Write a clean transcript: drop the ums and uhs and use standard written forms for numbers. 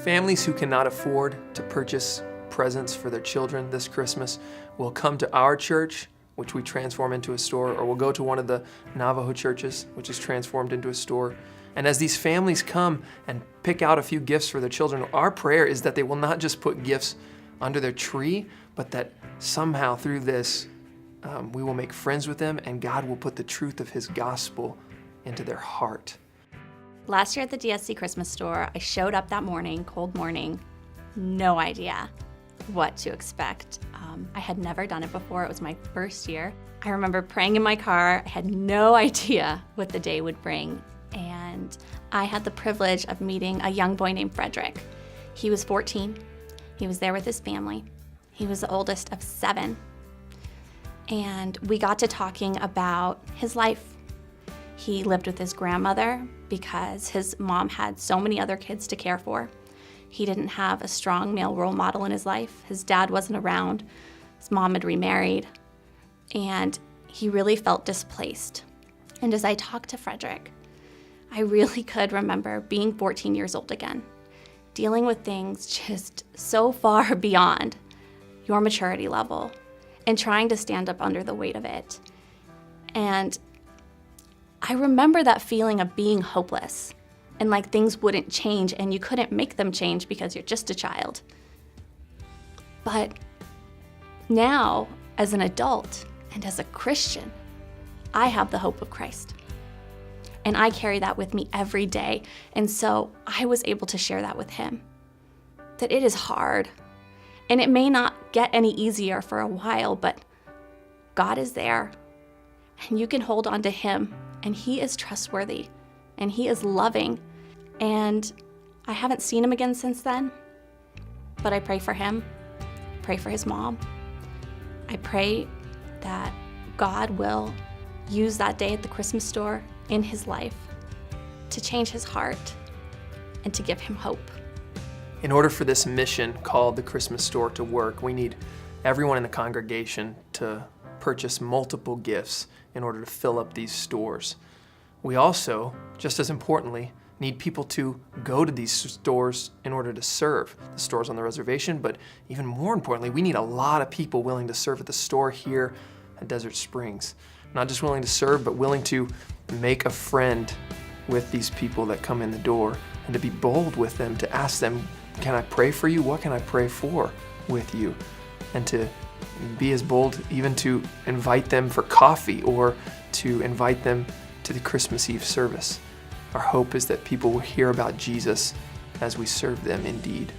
Families who cannot afford to purchase presents for their children this Christmas will come to our church, which we transform into a store, or we'll go to one of the Navajo churches, which is transformed into a store. And as these families come and pick out a few gifts for their children, our prayer is that they will not just put gifts under their tree, but that somehow through this, we will make friends with them and God will put the truth of His gospel into their heart. Last year at the DSC Christmas store, I showed up that morning, cold morning, no idea what to expect. I had never done it before. It was my first year. I remember praying in my car. I had no idea what the day would bring. And I had the privilege of meeting a young boy named Frederick. He was 14. He was there with his family. He was the oldest of 7. And we got to talking about his life. He lived with his grandmother because his mom had so many other kids to care for. He didn't have a strong male role model in his life. His dad wasn't around. His mom had remarried. And he really felt displaced. And as I talked to Frederick, I really could remember being 14 years old again, dealing with things just so far beyond your maturity level and trying to stand up under the weight of it. And I remember that feeling of being hopeless and like things wouldn't change and you couldn't make them change because you're just a child. But now, as an adult and as a Christian, I have the hope of Christ. And I carry that with me every day. And so I was able to share that with him, that it is hard. And it may not get any easier for a while, but God is there. And you can hold on to Him. And He is trustworthy. And He is loving. And I haven't seen him again since then. But I pray for him. Pray for his mom. I pray that God will use that day at the Christmas store in his life to change his heart and to give him hope. In order for this mission called the Christmas store to work, we need everyone in the congregation to purchase multiple gifts in order to fill up these stores. We also, just as importantly, need people to go to these stores in order to serve. The store's on the reservation, but even more importantly, we need a lot of people willing to serve at the store here at Desert Springs. Not just willing to serve, but willing to make a friend with these people that come in the door and to be bold with them, to ask them, can I pray for you? What can I pray for with you? And to be as bold even to invite them for coffee or to invite them to the Christmas Eve service. Our hope is that people will hear about Jesus as we serve them indeed.